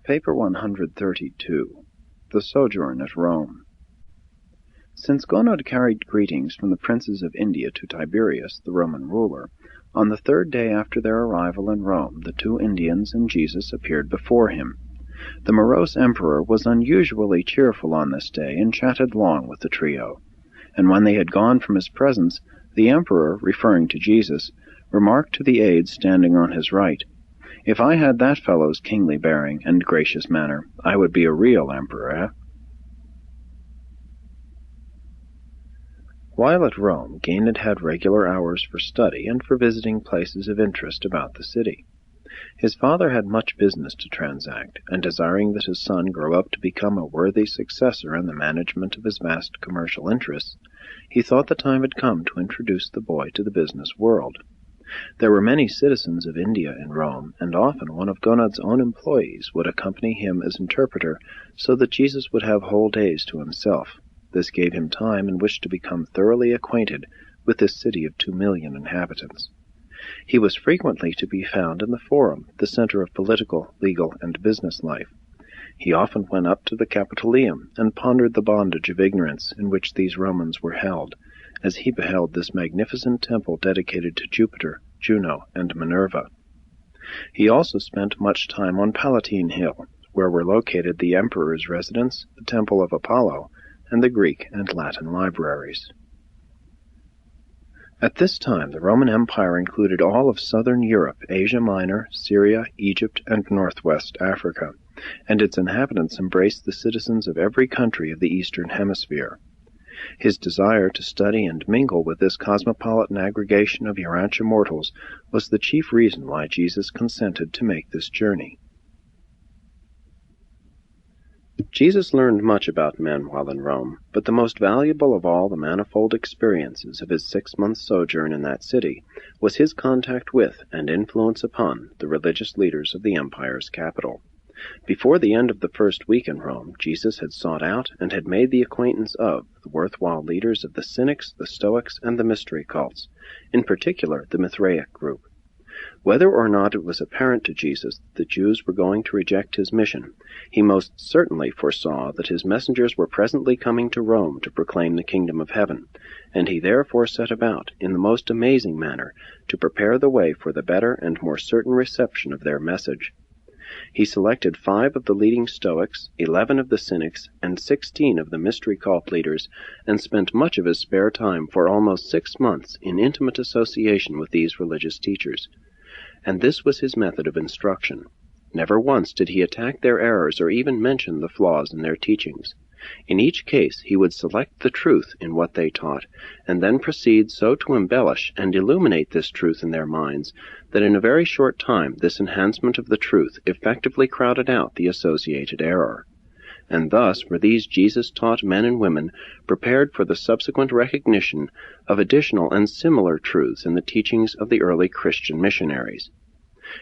Paper 132. The Sojourn at Rome. Since Gonod carried greetings from the princes of India to Tiberius, the Roman ruler, on the third day after their arrival in Rome the two Indians and Jesus appeared before him. The morose emperor was unusually cheerful on this day, and chatted long with the trio. And when they had gone from his presence, the emperor, referring to Jesus, remarked to the aides standing on his right, "If I had that fellow's kingly bearing and gracious manner, I would be a real emperor, eh?" While at Rome, Ganid had regular hours for study and for visiting places of interest about the city. His father had much business to transact, and desiring that his son grow up to become a worthy successor in the management of his vast commercial interests, he thought the time had come to introduce the boy to the business world. There were many citizens of India in Rome, and often one of Gonod's own employees would accompany him as interpreter, so that Jesus would have whole days to himself. This gave him time in which to become thoroughly acquainted with this city of 2,000,000 inhabitants. He was frequently to be found in the Forum, the center of political, legal, and business life. He often went up to the Capitoleum and pondered the bondage of ignorance in which these Romans were held, as he beheld this magnificent temple dedicated to Jupiter, Juno, and Minerva. He also spent much time on Palatine Hill, where were located the emperor's residence, the temple of Apollo, and the Greek and Latin libraries. At this time the Roman Empire included all of southern Europe, Asia Minor, Syria, Egypt, and northwest Africa, and its inhabitants embraced the citizens of every country of the Eastern Hemisphere. His desire to study and mingle with this cosmopolitan aggregation of Urantia mortals was the chief reason why Jesus consented to make this journey. Jesus learned much about men while in Rome, but the most valuable of all the manifold experiences of his 6-month sojourn in that city was his contact with and influence upon the religious leaders of the empire's capital. Before the end of the first week in Rome, Jesus had sought out and had made the acquaintance of the worthwhile leaders of the Cynics, the Stoics, and the mystery cults, in particular the Mithraic group. Whether or not it was apparent to Jesus that the Jews were going to reject his mission, he most certainly foresaw that his messengers were presently coming to Rome to proclaim the kingdom of heaven, and he therefore set about, in the most amazing manner, to prepare the way for the better and more certain reception of their message. He selected 5 of the leading Stoics, 11 of the Cynics, and 16 of the mystery cult leaders, and spent much of his spare time for almost 6 months in intimate association with these religious teachers. And this was his method of instruction. Never once did he attack their errors or even mention the flaws in their teachings. In each case he would select the truth in what they taught, and then proceed so to embellish and illuminate this truth in their minds that in a very short time this enhancement of the truth effectively crowded out the associated error. And thus were these Jesus-taught men and women prepared for the subsequent recognition of additional and similar truths in the teachings of the early Christian missionaries.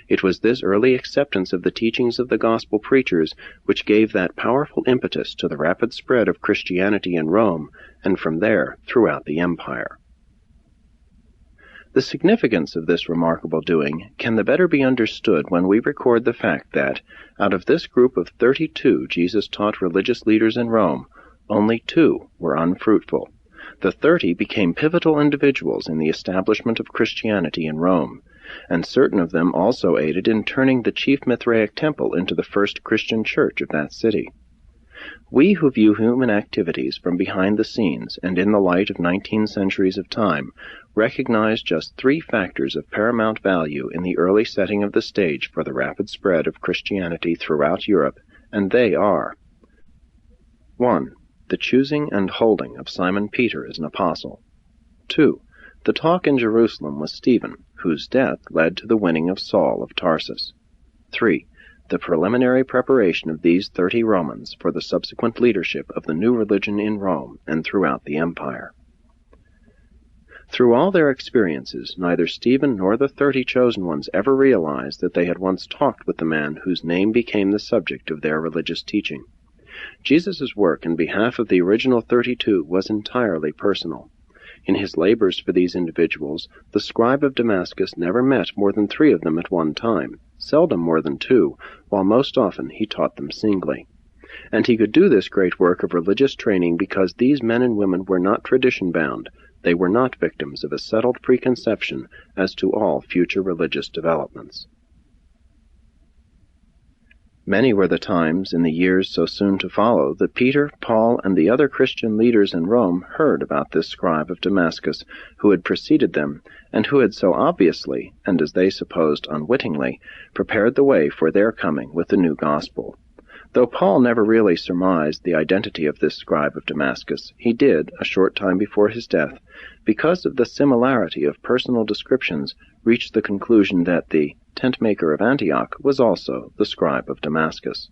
It was this early acceptance of the teachings of the gospel preachers which gave that powerful impetus to the rapid spread of Christianity in Rome, and from there throughout the empire. The significance of this remarkable doing can the better be understood when we record the fact that, out of this group of 32 Jesus-taught religious leaders in Rome, only 2 were unfruitful. The 30 became pivotal individuals in the establishment of Christianity in Rome, and certain of them also aided in turning the chief Mithraic temple into the first Christian church of that city. We who view human activities from behind the scenes and in the light of 19 centuries of time recognize just 3 factors of paramount value in the early setting of the stage for the rapid spread of Christianity throughout Europe, and they are: 1. The choosing and holding of Simon Peter as an apostle. 2. The talk in Jerusalem with Stephen, whose death led to the winning of Saul of Tarsus. 3. The preliminary preparation of these 30 Romans for the subsequent leadership of the new religion in Rome and throughout the empire. Through all their experiences, neither Stephen nor the 30 chosen ones ever realized that they had once talked with the man whose name became the subject of their religious teaching. Jesus' work in behalf of the original 32 was entirely personal. In his labors for these individuals, the scribe of Damascus never met more than 3 of them at one time, seldom more than 2, while most often he taught them singly. And he could do this great work of religious training because these men and women were not tradition-bound. They were not victims of a settled preconception as to all future religious developments. Many were the times in the years so soon to follow that Peter, Paul, and the other Christian leaders in Rome heard about this scribe of Damascus who had preceded them, and who had so obviously, and as they supposed unwittingly, prepared the way for their coming with the new gospel. Though Paul never really surmised the identity of this scribe of Damascus, he did, a short time before his death, because of the similarity of personal descriptions, reach the conclusion that the tent-maker of Antioch was also the scribe of Damascus.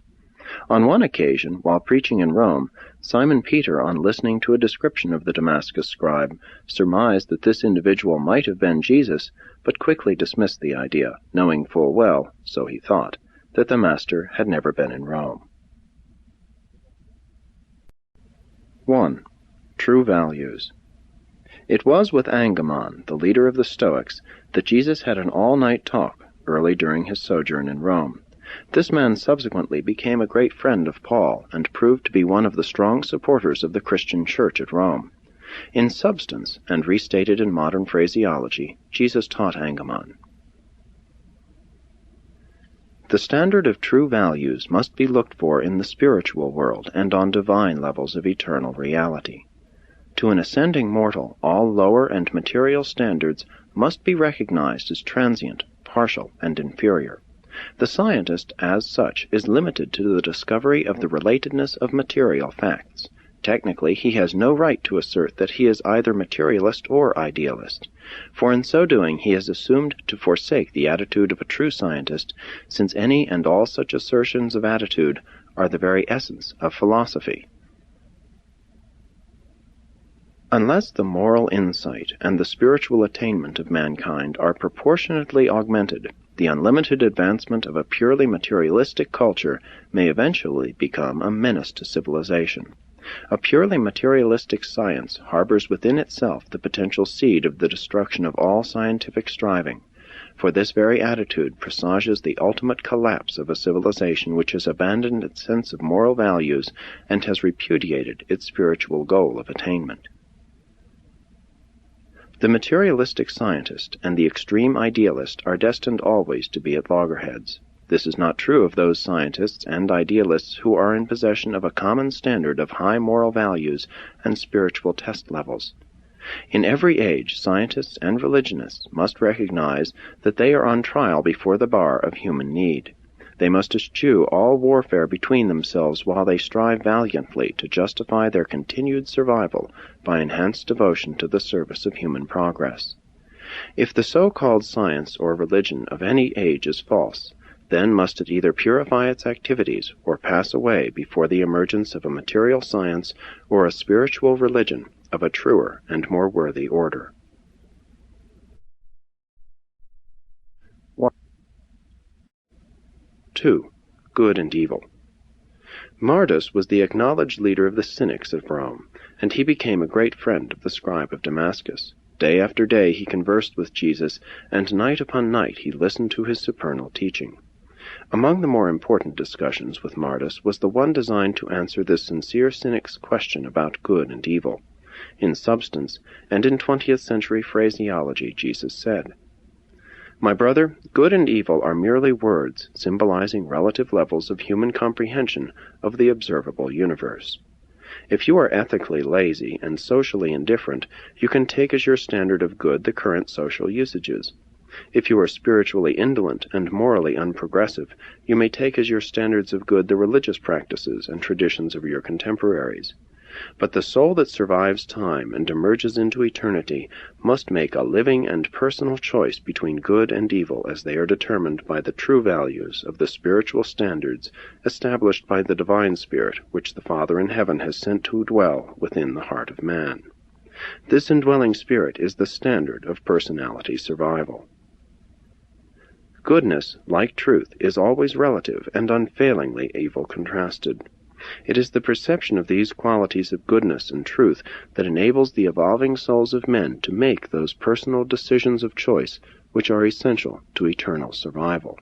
On one occasion, while preaching in Rome, Simon Peter, on listening to a description of the Damascus scribe, surmised that this individual might have been Jesus, but quickly dismissed the idea, knowing full well, so he thought, that the Master had never been in Rome. 1. True Values. It was with Angemon, the leader of the Stoics, that Jesus had an all-night talk early during his sojourn in Rome. This man subsequently became a great friend of Paul, and proved to be one of the strong supporters of the Christian church at Rome. In substance, and restated in modern phraseology, Jesus taught Angemon. The standard of true values must be looked for in the spiritual world and on divine levels of eternal reality. To an ascending mortal, all lower and material standards must be recognized as transient, partial, and inferior. The scientist, as such, is limited to the discovery of the relatedness of material facts. Technically, he has no right to assert that he is either materialist or idealist, for in so doing he has assumed to forsake the attitude of a true scientist, since any and all such assertions of attitude are the very essence of philosophy. Unless the moral insight and the spiritual attainment of mankind are proportionately augmented, the unlimited advancement of a purely materialistic culture may eventually become a menace to civilization. A purely materialistic science harbors within itself the potential seed of the destruction of all scientific striving, for this very attitude presages the ultimate collapse of a civilization which has abandoned its sense of moral values and has repudiated its spiritual goal of attainment. The materialistic scientist and the extreme idealist are destined always to be at loggerheads. This is not true of those scientists and idealists who are in possession of a common standard of high moral values and spiritual test levels. In every age, scientists and religionists must recognize that they are on trial before the bar of human need. They must eschew all warfare between themselves while they strive valiantly to justify their continued survival by enhanced devotion to the service of human progress. If the so-called science or religion of any age is false, then must it either purify its activities or pass away before the emergence of a material science or a spiritual religion of a truer and more worthy order. 2. Good and evil. Mardus was the acknowledged leader of the Cynics of Rome, and he became a great friend of the scribe of Damascus. Day after day he conversed with Jesus, and night upon night he listened to his supernal teaching. Among the more important discussions with Mardus was the one designed to answer this sincere cynic's question about good and evil. In substance, and in 20th century phraseology, Jesus said, "My brother, good and evil are merely words symbolizing relative levels of human comprehension of the observable universe. If you are ethically lazy and socially indifferent, you can take as your standard of good the current social usages. If you are spiritually indolent and morally unprogressive, you may take as your standards of good the religious practices and traditions of your contemporaries. But the soul that survives time and emerges into eternity must make a living and personal choice between good and evil as they are determined by the true values of the spiritual standards established by the divine Spirit which the Father in heaven has sent to dwell within the heart of man. This indwelling Spirit is the standard of personality survival. Goodness, like truth, is always relative and unfailingly evil contrasted. It is the perception of these qualities of goodness and truth that enables the evolving souls of men to make those personal decisions of choice which are essential to eternal survival.